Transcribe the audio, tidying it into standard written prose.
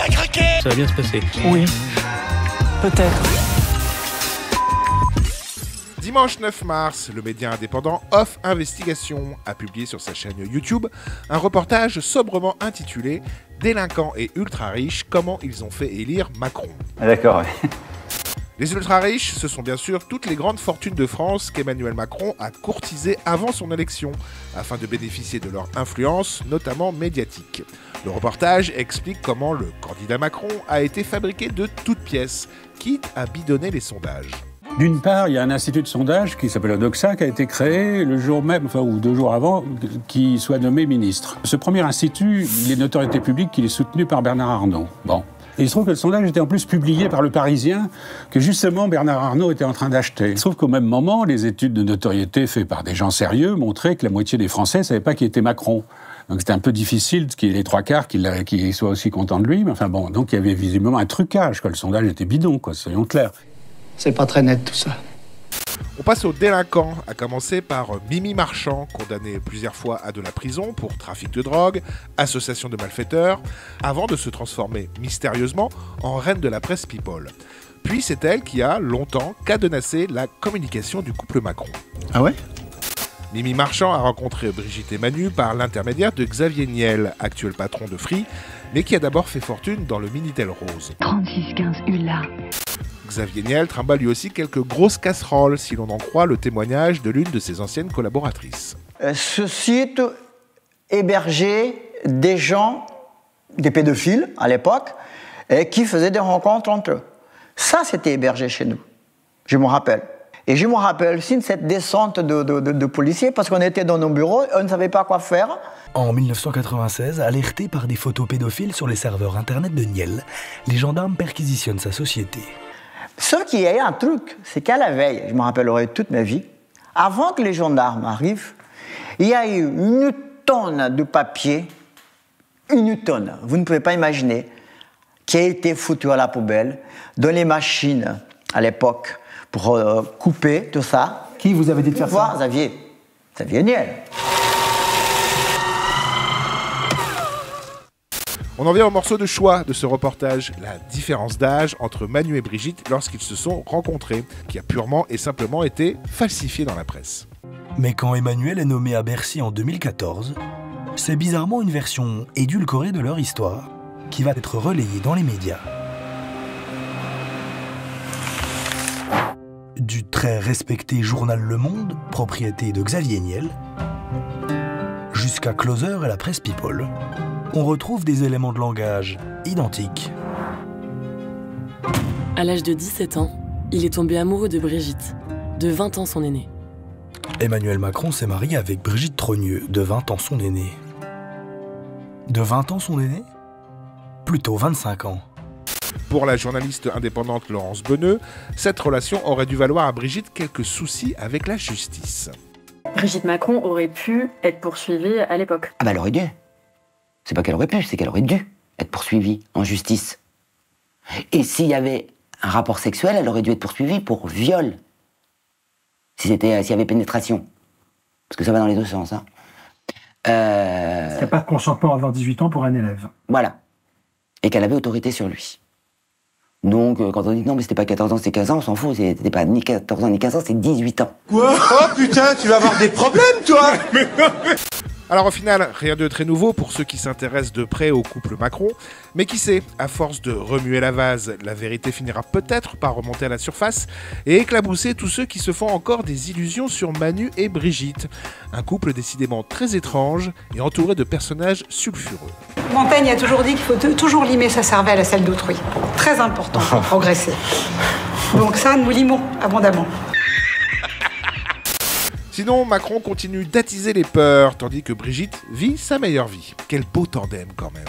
t'as craqué! Ça va bien se passer. Oui, peut-être. Dimanche 9 mars, le média indépendant Off Investigation a publié sur sa chaîne YouTube un reportage sobrement intitulé « Délinquants et ultra-riches, comment ils ont fait élire Macron ». D'accord, ouais. Les ultra-riches, ce sont bien sûr toutes les grandes fortunes de France qu'Emmanuel Macron a courtisées avant son élection, afin de bénéficier de leur influence, notamment médiatique. Le reportage explique comment le candidat Macron a été fabriqué de toutes pièces, quitte à bidonner les sondages. D'une part, il y a un institut de sondage qui s'appelle Odoxa, qui a été créé le jour même, ou 2 jours avant, qu'il soit nommé ministre. Ce premier institut, il est notoriété publique qu'il est soutenu par Bernard Arnault. Bon. Et il se trouve que le sondage était en plus publié par Le Parisien, que justement Bernard Arnault était en train d'acheter. Il se trouve qu'au même moment, les études de notoriété faites par des gens sérieux montraient que la moitié des Français ne savaient pas qui était Macron. Donc c'était un peu difficile qu'il y ait les 3/4 qui soient aussi contents de lui. Mais enfin bon, donc il y avait visiblement un trucage, quoi. Le sondage était bidon, quoi, soyons clairs. C'est pas très net tout ça. On passe aux délinquants, à commencer par Mimi Marchand, condamnée plusieurs fois à de la prison pour trafic de drogue, association de malfaiteurs, avant de se transformer mystérieusement en reine de la presse People. Puis c'est elle qui a longtemps cadenassé la communication du couple Macron. Ah ouais? Mimi Marchand a rencontré Brigitte et Manu par l'intermédiaire de Xavier Niel, actuel patron de Free, mais qui a d'abord fait fortune dans le Minitel Rose. 3615 ULA. Xavier Niel trimballe lui aussi quelques grosses casseroles, si l'on en croit le témoignage de l'une de ses anciennes collaboratrices. Ce site hébergeait des gens, des pédophiles à l'époque, qui faisaient des rencontres entre eux. Ça, c'était hébergé chez nous, je me rappelle. Et je me rappelle aussi de cette descente de policiers, parce qu'on était dans nos bureaux, on ne savait pas quoi faire. En 1996, alertés par des photos pédophiles sur les serveurs internet de Niel, les gendarmes perquisitionnent sa société. Sauf qu'il y a eu un truc, c'est qu'à la veille, je me rappellerai toute ma vie, avant que les gendarmes arrivent, il y a eu une tonne de papier, une tonne, vous ne pouvez pas imaginer, qui a été foutue à la poubelle dans les machines à l'époque pour couper tout ça. Qui vous avait dit de faire ça? Xavier Niel. On en vient au morceau de choix de ce reportage, la différence d'âge entre Manu et Brigitte lorsqu'ils se sont rencontrés, qui a purement et simplement été falsifiée dans la presse. Mais quand Emmanuel est nommé à Bercy en 2014, c'est bizarrement une version édulcorée de leur histoire qui va être relayée dans les médias. Du très respecté journal Le Monde, propriété de Xavier Niel, jusqu'à Closer et la presse People, on retrouve des éléments de langage identiques. À l'âge de 17 ans, il est tombé amoureux de Brigitte, de 20 ans son aînée. Emmanuel Macron s'est marié avec Brigitte Trogneux, de 20 ans son aînée. De 20 ans son aînée? Plutôt 25 ans. Pour la journaliste indépendante Laurence Beneux, cette relation aurait dû valoir à Brigitte quelques soucis avec la justice. Brigitte Macron aurait pu être poursuivie à l'époque. Ah bah elle aurait dû. C'est pas qu'elle aurait pu, c'est qu'elle aurait dû être poursuivie en justice. Et s'il y avait un rapport sexuel, elle aurait dû être poursuivie pour viol. S'il y avait pénétration. Parce que ça va dans les deux sens. Hein. Il n'y a pas de consentement avant 18 ans pour un élève. Voilà. Et qu'elle avait autorité sur lui. Donc, quand on dit non, mais c'était pas 14 ans, c'était 15 ans, on s'en fout. C'était pas ni 14 ans, ni 15 ans, c'est 18 ans. Quoi? Oh putain, tu vas avoir des problèmes, toi! Alors au final, rien de très nouveau pour ceux qui s'intéressent de près au couple Macron, mais qui sait, à force de remuer la vase, la vérité finira peut-être par remonter à la surface et éclabousser tous ceux qui se font encore des illusions sur Manu et Brigitte. Un couple décidément très étrange et entouré de personnages sulfureux. Montaigne a toujours dit qu'il faut toujours limer sa cervelle à celle d'autrui. Très important pour progresser. Donc ça, nous limons abondamment. Sinon, Macron continue d'attiser les peurs, tandis que Brigitte vit sa meilleure vie. Quel beau tandem quand même.